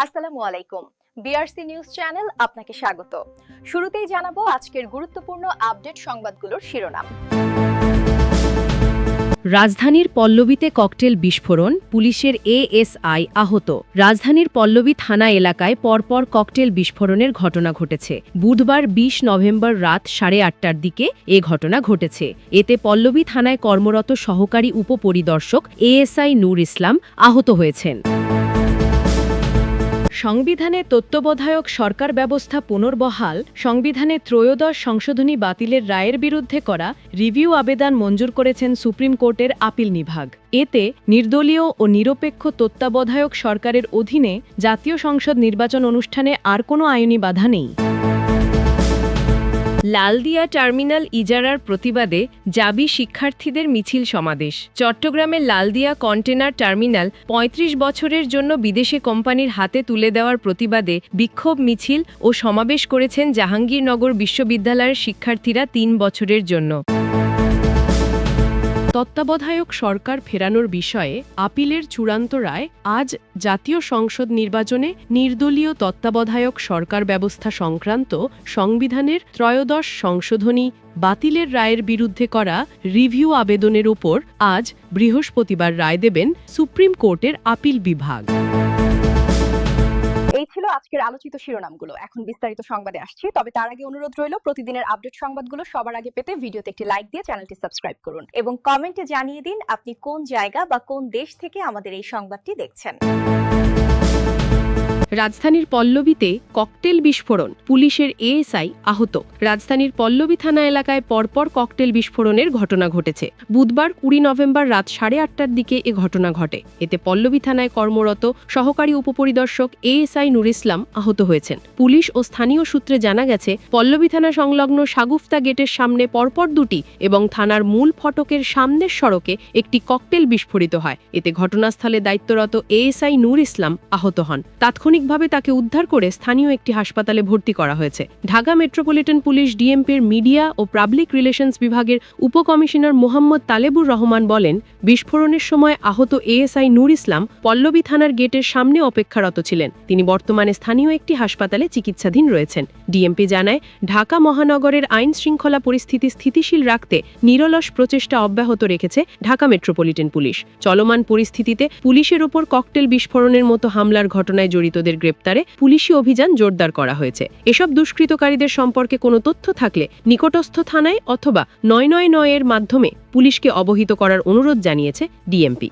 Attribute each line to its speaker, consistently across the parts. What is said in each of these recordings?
Speaker 1: আসসালামু আলাইকুম। BRC news channel আপনাকে স্বাগত। শুরুতেই জানাবো আজকের গুরুত্বপূর্ণ আপডেট সংবাদগুলোর শিরোনাম।
Speaker 2: রাজধানীর পল্লবীতে ককটেল বিস্ফোরণ, পুলিশের এএসআই আহত। রাজধানীর পল্লবী থানা এলাকায় পরপর ককটেল বিস্ফোরণের ঘটনা ঘটেছে। বুধবার ২০ নভেম্বর রাত ৮:৩০টার দিকে এ ঘটনা ঘটেছে। এতে পল্লবী থানায় কর্মরত সহকারী উপপরিদর্শক এএসআই নূর ইসলাম আহত হয়েছেন। সংবিধানে তত্ত্বাবধায়ক সরকার ব্যবস্থা পুনর্বহাল, সংবিধানে ত্রয়োদশ সংশোধনী বাতিলের রায়ের বিরুদ্ধে করা রিভিউ আবেদন মঞ্জুর করেছেন সুপ্রিম কোর্টের আপিল বিভাগ। এতে নির্দলীয় ও নিরপেক্ষ তত্ত্বাবধায়ক সরকারের অধীনে জাতীয় সংসদ নির্বাচন অনুষ্ঠানে আর কোনো আইনি বাধা নেই। লালদিয়া টার্মিনাল ইজারার প্রতিবাদে জাবি শিক্ষার্থীদের মিছিল সমাবেশ। চট্টগ্রামের লালদিয়া কন্টেনার টার্মিনাল ৩৫ বছরের জন্য বিদেশি কোম্পানির হাতে তুলে দেওয়ার প্রতিবাদে বিক্ষোভ মিছিল ও সমাবেশ করেছেন জাহাঙ্গীরনগর বিশ্ববিদ্যালয়ের শিক্ষার্থীরা ৩ বছরের জন্য। তত্ত্বাবধায়ক সরকার ফেরানোর বিষয়ে আপিলের চূড়ান্ত রায় আজ জাতীয় সংসদ নির্বাচনে নির্দলীয় তত্ত্বাবধায়ক সরকার ব্যবস্থা সংক্রান্ত সংবিধানের ত্রয়োদশ সংশোধনী বাতিলের রায়ের বিরুদ্ধে করা রিভিউ আবেদনের উপর আজ বৃহস্পতিবার রায় দেবেন সুপ্রিম কোর্টের আপিল বিভাগ।
Speaker 1: এই ছিল আজকের আলোচিত শিরোনামগুলো। এখন বিস্তারিত সংবাদে আসছি, তবে তার আগে অনুরোধ রইল প্রতিদিনের আপডেট সংবাদগুলো সবার আগে পেতে ভিডিওতে একটি লাইক দিয়ে চ্যানেলটি সাবস্ক্রাইব করুন এবং কমেন্টে জানিয়ে দিন আপনি কোন জায়গা বা কোন দেশ থেকে আমাদের এই সংবাদটি দেখছেন।
Speaker 2: রাজধানীর পল্লবীতে ককটেল বিস্ফোরণ, পুলিশের এএসআই আহত। রাজধানীর পল্লবী থানা এলাকায় পরপর ককটেল বিস্ফোরণের ঘটনা ঘটেছে। বুধবার ২০ নভেম্বর রাত ৮:৩০টার দিকে এ ঘটনা ঘটে। এতে পল্লবী থানায় কর্মরত সহকারী উপপরিদর্শক এএসআই নূর ইসলাম আহত হয়েছেন। পুলিশ ও স্থানীয় সূত্রে জানা গেছে, পল্লবী থানা সংলগ্ন সাগুফতা গেটের সামনে পরপর দুটি এবং থানার মূল ফটকের সামনের সড়কে একটি ককটেল বিস্ফোরিত হয়। এতে ঘটনাস্থলে দায়িত্বরত এএসআই নূর ইসলাম আহত হন। তাৎক্ষণিকভাবে তাকে উদ্ধার করে স্থানীয় একটি হাসপাতালে ভর্তি করা হয়েছে। ঢাকা মেট্রোপলিটন পুলিশ ডিএমপির মিডিয়া ও পাবলিক রিলেশনস বিভাগের উপকমিশনার মোহাম্মদ তালেবুর রহমান বলেন, বিস্ফোরণের সময় আহত এএসআই নূর ইসলাম পল্লবী থানার গেটের সামনে অপেক্ষারত ছিলেন। তিনি বর্তমানে স্থানীয় একটি হাসপাতালে চিকিৎসাধীন রয়েছেন। ডিএমপি জানায়, ঢাকা মহানগরের আইন শৃঙ্খলা পরিস্থিতি স্থিতিশীল রাখতে নিরলস প্রচেষ্টা অব্যাহত রেখেছে ঢাকা মেট্রোপলিটন পুলিশ। চলমান পরিস্থিতিতে পুলিশের ওপর ককটেল বিস্ফোরণের মতো হামলার ঘটনায় জড়িতদের গ্রেপ্তারে পুলিশি অভিযান জোরদার করা হয়েছে। এসব দুষ্কৃতকারীদের সম্পর্কে কোনো তথ্য থাকলে নিকটস্থ থানায় অথবা ৯৯৯ এর মাধ্যমে পুলিশকে অবহিত করার অনুরোধ জানিয়েছে ডিএমপি।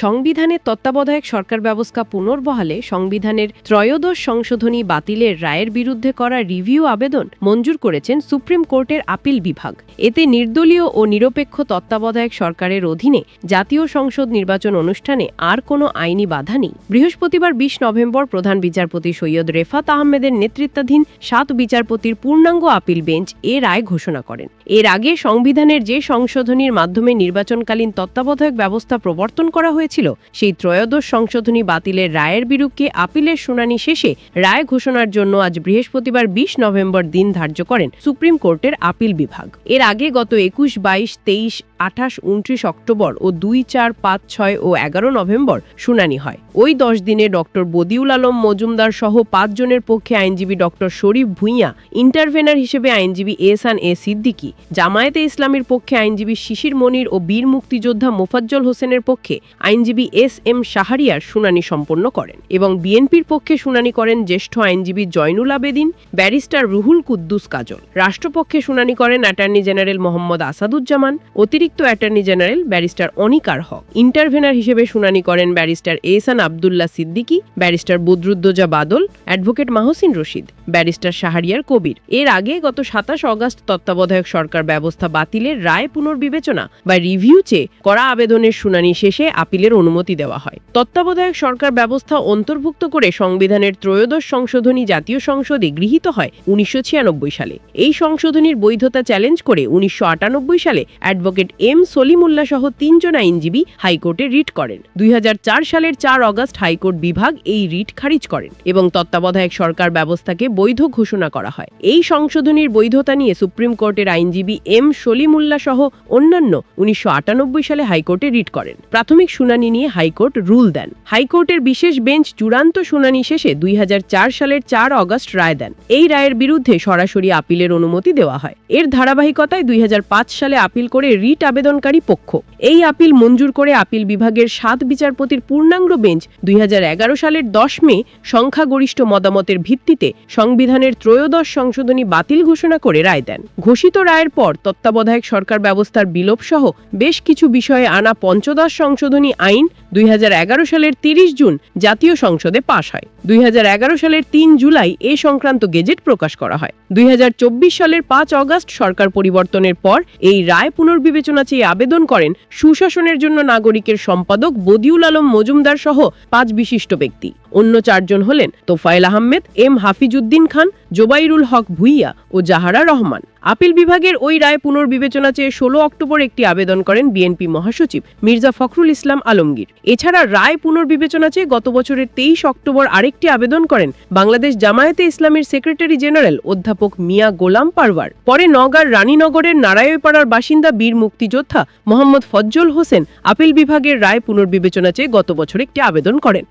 Speaker 2: সংবিধানের তত্ত্বাবধায়ক সরকার ব্যবস্থা পুনর্বহালে সংবিধানের ত্রয়োদশ সংশোধনী বাতিলের রায়ের বিরুদ্ধে করা রিভিউ আবেদন মঞ্জুর করেছেন সুপ্রিম কোর্টের আপিল বিভাগ। এতে নির্দলীয় ও নিরপেক্ষ তত্ত্বাবধায়ক সরকারের অধীনে জাতীয় সংসদ নির্বাচন অনুষ্ঠানে আর কোনো আইনি বাধা নেই। বৃহস্পতিবার ২০ নভেম্বর প্রধান বিচারপতি সৈয়দ রেফাত আহমেদের নেতৃত্বাধীন ৭ বিচারপতির পূর্ণাঙ্গ আপিল বেঞ্চ এ রায় ঘোষণা করেন। এর আগে সংবিধানের যে সংশোধনীর মাধ্যমে নির্বাচনকালীন তত্ত্বাবধায়ক ব্যবস্থা প্রবর্তন করা হয়েছিল, সেই ত্রয়োদশ সংশোধনী বাতিলের রায়ের বিরুদ্ধে আপিলের শুনানি শেষে রায় ঘোষণার জন্য আজ বৃহস্পতিবার ২০ নভেম্বর দিন ধার্য করেন সুপ্রিম কোর্টের আপিল বিভাগ। এর আগে গত ২১, ২২, ২৩, ২৮, ২৯ অক্টোবর ও ২, ৪, ৫, ৬ ও ১১ নভেম্বর শুনানি হয়। ওই ১০ দিনে ডক্টর বদিউল আলম মজুমদার সহ ৫ জনের পক্ষে আইনজীবী ডক্টর শরীফ ভূঁইয়া, ইন্টারভেনার হিসেবে আইনজীবী এহসান এ সিদ্দিকী, জামায়াতে ইসলামীর পক্ষে আইনজীবী শিশির মনির ও বীর মুক্তিযোদ্ধা মোফাজ্জল হোসেনের পক্ষে আইনজীবী এস.এম. শাহরিয়ার শুনানি সম্পন্ন করেন এবং বিএনপির পক্ষে শুনানি করেন জ্যেষ্ঠ আইনজীবী জয়নুল আবেদিন, ব্যারিস্টার রুহুল কুদ্দুস কাজল। রাষ্ট্রপক্ষে শুনানি করেন অ্যাটর্নি জেনারেল মোহাম্মদ আসাদুজ্জামান, অতিরিক্ত অ্যাটর্নি জেনারেল ব্যারিস্টার অনিকার হক। ইন্টারভেনার হিসেবে শুনানি করেন ব্যারিস্টার এহসান আব্দুল্লাহ সিদ্দিকী, ব্যারিস্টার বদরুদ্দোজা বাদল, অ্যাডভোকেট মাহসিন রশিদ, ব্যারিস্টার শাহরিয়ার কবির। এর আগে গত ২৭ অগস্ট তত্ত্বাবধায়ক সরকার ব্যবস্থা বাতিলের রায় পুনর্বিবেচনা বা রিভিউ চেয়ে করা আবেদনের শুনানি শেষে আপিলের অনুমতি দেওয়া হয়। তত্ত্বাবধায়ক সরকার ব্যবস্থা অন্তর্ভুক্ত করে সংবিধানের ত্রয়োদশ সংশোধনী জাতীয় সংসদে গৃহীত হয় ১৯৯৬ সালে। এই সংশোধনীর বৈধতা চ্যালেঞ্জ করে ১৯৯৮ সালে অ্যাডভোকেট এম সলিমুল্লাহ সহ 3 জন আইনজীবী হাইকোর্টে রিট করেন। 2004 সালের 4 অগস্ট হাইকোর্ট বিভাগ এই রিট খারিজ করেন এবং তত্ত্বাবধায়ক সরকার ব্যবস্থাকে বৈধ ঘোষণা করা হয়। এই সংশোধনীর বৈধতা নিয়ে সুপ্রিম কোর্টের আইনজীবী এম সলিমুল্লাহ সহ অন্যান্য 1998 সালে হাইকোর্টে রিট করেন। প্রাথমিক শুনানি নিয়ে হাইকোর্ট রুল দেন। হাইকোর্টের বিশেষ বেঞ্চ চূড়ান্ত শুনানি শেষে 2004 সালের 4 অগস্ট রায় দেন। এই রায়ের বিরুদ্ধে সরাসরি আপিলের অনুমতি দেওয়া হয়। এর ধারাবাহিকতায় 2005 সালে আপিল করে রিট আবেদনকারী পক্ষ এই আপিল মঞ্জুর করে আপিল বিভাগের 7 বিচারপতির পূর্ণাঙ্গ বেঞ্চ 2011 সালের 10 মে সংখ্যাগরিষ্ঠ মতামতের ভিত্তিতে সংবিধানের 13 সংশোধনী বাতিল ঘোষণা করে রায় দেন। ঘোষিত রায়ের পর তত্ত্বাবধায়ক সরকার ব্যবস্থার বিলোপ সহ বেশ কিছু বিষয়ে আনা 15 সংশোধনী আইন 2011 সালের 30 জুন জাতীয় সংসদে পাশ হয়। 2011 সালের 3 জুলাই এ সংক্রান্ত গেজেট প্রকাশ করা হয়। 2024 সালের 5 অগস্ট সরকার পরিবর্তনের পর এই রায় পুনর্বিবেচনা চেয়ে আবেদন করেন সুশাসনের জন্য নাগরিকের সম্পাদক বদিউল আলম মজুমদার সহ 5 বিশিষ্ট ব্যক্তি। অন্য 4 জন হলেন তোফায়েল আহমেদ, এম হাফিজউদ্দিন খান, জোবাইরুল হক ভুইয়া ও জাহারা রহমান। আপিল বিভাগের ওই রায় পুনর্বিবেচনা চেয়ে 16 অক্টোবর একটি আবেদন করেন বিএনপি মহাসচিব মির্জা ফখরুল ইসলাম আলমগীর। এছাড়া রায় পুনর্বিবেচনা চেয়ে গত বছরের 23 অক্টোবর আরেকটি আবেদন করেন বাংলাদেশ জামায়াতে ইসলামীর সেক্রেটারি জেনারেল অধ্যাপক মিয়া গোলাম পারওয়ার। পরে নওগাঁর রানীনগরের নারায়ণপাড়ার বাসিন্দা বীর মুক্তিযোদ্ধা মোহাম্মদ ফজ্জল হোসেন আপিল বিভাগের রায় পুনর্বিবেচনা চেয়ে গত বছর একটি আবেদন করেন।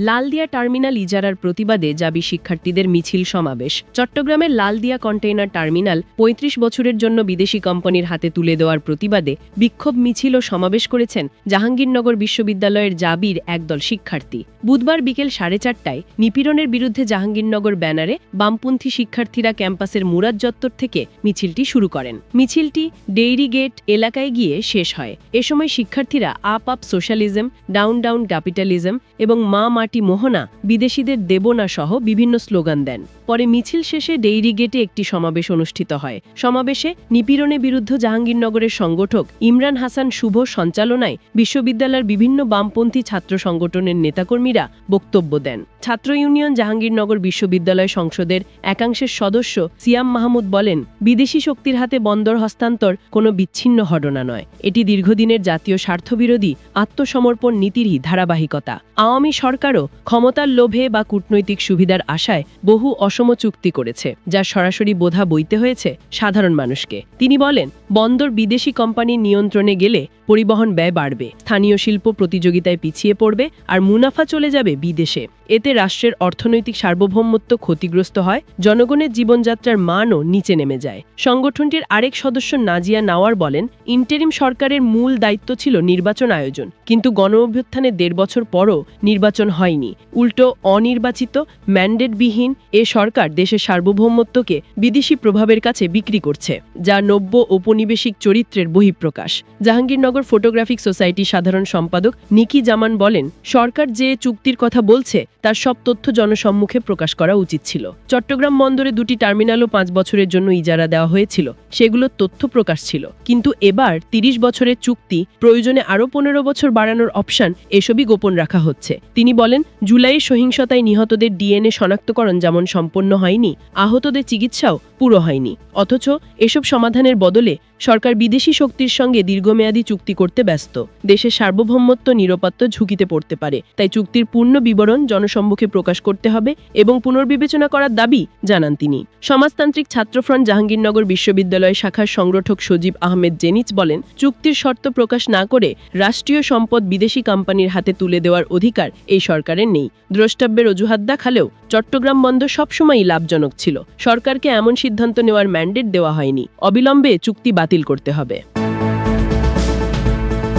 Speaker 2: লালদিয়া টার্মিনাল ইজারার প্রতিবাদে জাবি শিক্ষার্থীদের মিছিল সমাবেশ। চট্টগ্রামের লালদিয়া কন্টেইনার টার্মিনাল 35 বছরের জন্য বিদেশি কোম্পানির হাতে তুলে দেওয়ার প্রতিবাদে বিক্ষোভ মিছিল ও সমাবেশ করেছেন জাহাঙ্গীরনগর বিশ্ববিদ্যালয়ের জাবির একদল শিক্ষার্থী। বুধবার বিকেল 4:30টায় নিপীড়নের বিরুদ্ধে জাহাঙ্গীরনগর ব্যানারে বামপন্থী শিক্ষার্থীরা ক্যাম্পাসের মুরাদ চত্বর থেকে মিছিলটি শুরু করেন। মিছিলটি ডেইরি গেট এলাকায় গিয়ে শেষ হয়। এ সময় শিক্ষার্থীরা up up socialism, down down capitalism এবং মা মাটি মোহনা, বিদেশিদের দেব না সহ বিভিন্ন স্লোগান দেন। পরে মিছিল শেষে ডেইরি গেটে একটি সমাবেশ অনুষ্ঠিত হয়। সমাবেশে নিপীড়নের বিরুদ্ধে জাহাঙ্গীরনগরের সংগঠক ইমরান হাসান শুভ সঞ্চালনায় বিশ্ববিদ্যালয়ের বিভিন্ন বামপন্থী ছাত্র সংগঠনের নেতাকর্মীরা বক্তব্য দেন। ছাত্র ইউনিয়ন জাহাঙ্গীরনগর বিশ্ববিদ্যালয় সংসদের একাংশের সদস্য সিয়াম মাহমুদ বলেন, বিদেশি শক্তির হাতে বন্দর হস্তান্তর কোনো বিচ্ছিন্ন ঘটনা নয়, এটি দীর্ঘদিনের জাতীয় স্বার্থবিরোধী আত্মসমর্পণ নীতিরই ধারাবাহিকতা। আওয়ামী সরকারও ক্ষমতার লোভে বা কূটনৈতিক সুবিধার আশায় বহু অসম চুক্তি করেছে, যা সরাসরি বোঝা বইতে হয়েছে সাধারণ মানুষকে। তিনি বলেন, বন্দর বিদেশি কোম্পানির নিয়ন্ত্রণে গেলে পরিবহন ব্যয় বাড়বে, স্থানীয় শিল্প প্রতিযোগিতায় পিছিয়ে পড়বে আর মুনাফা চলে যাবে বিদেশে। এতে রাষ্ট্রের অর্থনৈতিক সার্বভৌমত্ব ক্ষতিগ্রস্ত হয়, জনগণের জীবনযাত্রার মানও নিচে নেমে যায়। সংগঠনটির আরেক সদস্য নাজিয়া নাওয়ার বলেন, ইন্টারিম সরকারের মূল দায়িত্ব ছিল নির্বাচন আয়োজন, কিন্তু গণঅভ্যুত্থানের 1.5 বছর পরও নির্বাচন হয়নি। উল্টো অনির্বাচিত ম্যান্ডেটবিহীন এ সরকার দেশের সার্বভৌমত্বকে বিদেশি প্রভাবের কাছে বিক্রি করছে, যা নব্য ঔপনিবেশিক চরিত্রের বহিঃপ্রকাশ। জাহাঙ্গীরনগর ফটোগ্রাফিক সোসাইটির সাধারণ সম্পাদক নিকি জামান বলেন, সরকার যে চুক্তির কথা বলছে তার সব তথ্য জনসম্মুখে প্রকাশ করা উচিত ছিল। চট্টগ্রাম বন্দরে 2টি টার্মিনালও 5 বছরের জন্য ইজারা দেওয়া হয়েছিল, সেগুলোর তথ্য প্রকাশ ছিল। কিন্তু এবার 30 বছরের চুক্তি, প্রয়োজনে আরও 15 বছর বাড়ানোর অপশন, এসবই গোপন রাখা হচ্ছে। তিনি বলেন, জুলাইয়ের সহিংসতায় নিহতদের ডিএনএ শনাক্তকরণ যেমন সম্পন্ন হয়নি, আহতদের চিকিৎসাও পুরো হয়নি। অথচ এসব সমাধানের বদলে সরকার বিদেশি শক্তির সঙ্গে দীর্ঘমেয়াদী চুক্তি করতে ব্যস্ত। দেশের সার্বভৌমত্ব নিরাপত্তা ঝুঁকিতে পড়তে পারে, তাই চুক্তির পূর্ণ বিবরণ জনসম্মুখে প্রকাশ করতে হবে এবং পুনর্বিবেচনা করার দাবি জানান তিনি। সমাজতান্ত্রিক ছাত্রফ্রন্ট জাহাঙ্গীরনগর বিশ্ববিদ্যালয় শাখার সংগঠক সজীব আহমেদ জেনিচ বলেন, চুক্তির শর্ত প্রকাশ না করে রাষ্ট্রীয় সম্পদ বিদেশি কোম্পানির হাতে তুলে দেওয়ার অধিকার এই সরকারের নেই। দ্রষ্টব্যের অজুহাত দেখালেও চট্টগ্রাম বন্দর সবসময়ই লাভজনক ছিল। সরকারকে এমন সিদ্ধান্ত নেওয়ার ম্যান্ডেট দেওয়া হয়নি। অবিলম্বে চুক্তি বাতিল করতে হবে।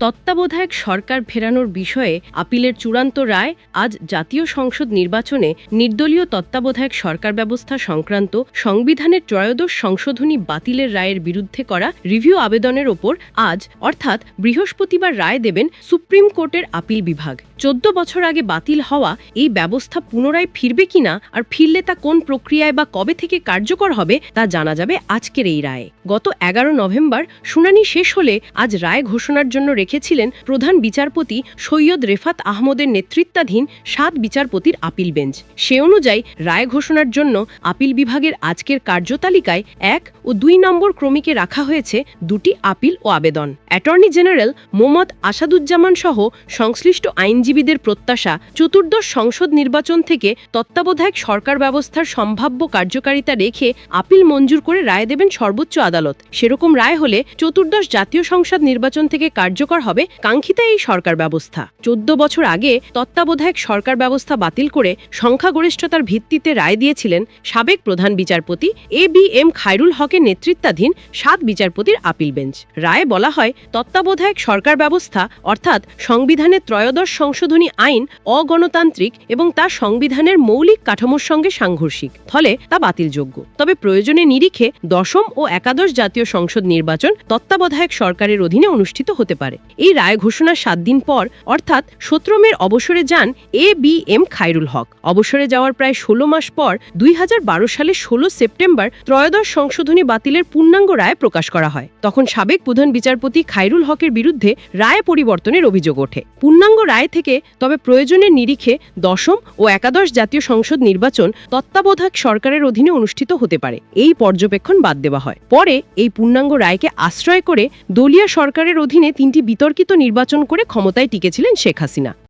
Speaker 2: তত্ত্বাবধায়ক সরকার ফেরানোর বিষয়ে আপিলের চূড়ান্ত রায় আজ জাতীয় সংসদ নির্বাচনে নির্দলীয় তত্ত্বাবধায়ক সরকার ব্যবস্থা সংক্রান্ত সংবিধানের 13 সংশোধনী বাতিলের রায়ের বিরুদ্ধে করা রিভিউ আবেদনের ওপর আজ অর্থাৎ বৃহস্পতিবার রায় দেবেন সুপ্রিম কোর্টের আপিল বিভাগ। 14 বছর আগে বাতিল হওয়া এই ব্যবস্থা পুনরায় ফিরবে কিনা, আর ফিরলে তা কোন প্রক্রিয়ায় বা কবে থেকে কার্যকর হবে তা জানা যাবে আজকের এই রায়ে। গত 11 নভেম্বর শুনানি শেষ হলে আজ রায় ঘোষণার জন্য রেখেছিলেন প্রধান বিচারপতি সৈয়দ রেফাত আহমদের নেতৃত্বাধীন 7 বিচারপতির আপিল বেঞ্চ। সে অনুযায়ী রায় ঘোষণার জন্য আপিল বিভাগের আজকের কার্যতালিকায় 1 ও 2 নম্বর ক্রমিকে রাখা হয়েছে 2টি আপিল ও আবেদন। অ্যাটর্নি জেনারেল মোহাম্মদ আসাদুজ্জামান সহ সংশ্লিষ্ট আইনজীবীদের প্রত্যাশা, চতুর্দশ সংসদ নির্বাচন থেকে তত্ত্বাবধায়ক সরকার ব্যবস্থার সম্ভাব্য কার্যকারিতা রেখে আপিল মঞ্জুর করে রায় দেবেন সর্বোচ্চ আদালত। সেরকম রায় হলে চতুর্দশ জাতীয় সংসদ নির্বাচন থেকে কার্যকর হবে কাঙ্ক্ষিত এই সরকার ব্যবস্থা। 14 বছর আগে তত্ত্বাবধায়ক সরকার ব্যবস্থা বাতিল করে সংখ্যাগরিষ্ঠতার ভিত্তিতে রায় দিয়েছিলেন সাবেক প্রধান বিচারপতি ABM খায়রুল হকের নেতৃত্বাধীন 7 বিচারপতির আপিল বেঞ্চ। রায়ে বলা হয়, তত্ত্বাবধায়ক সরকার ব্যবস্থা অর্থাৎ সংবিধানের ত্রয়োদশ সংশোধনী আইন অগণতান্ত্রিক এবং তা সংবিধানের মৌলিক কাঠামোর সঙ্গে সাংঘর্ষিক, ফলে তা বাতিলযোগ্য। তবে প্রয়োজনের নিরিখে দশম ও একাদশ জাতীয় সংসদ নির্বাচন তত্ত্বাবধায়ক সরকারের অধীনে অনুষ্ঠিত হতে পারে। এই রায় ঘোষণার 7 দিন পর অর্থাৎ 17 মে অবসরে যান ABM খায়রুল হক। অবসরে যাওয়ার প্রায় 16 মাস পর 2012 সালের 16 সেপ্টেম্বর ত্রয়োদশ সংশোধনী বাতিলের পূর্ণাঙ্গ রায় প্রকাশ করা হয়। তখন সাবেক প্রধান বিচারপতি খায়রুল হকের বিরুদ্ধে রায় পরিবর্তনের অভিযোগ ওঠে। পূর্ণাঙ্গ রায় থেকে তবে প্রয়োজনের নিরিখে দশম ও একাদশ জাতীয় সংসদ নির্বাচন তত্ত্বাবধায়ক সরকারের অধীনে অনুষ্ঠিত হতে পারে, এই পর্যবেক্ষণ বাদ দেওয়া হয়। পরে এই পূর্ণাঙ্গ রায়কে আশ্রয় করে দলীয় সরকারের অধীনে 3টি বিতর্কিত নির্বাচন করে ক্ষমতায় টিকেছিলেন শেখ হাসিনা।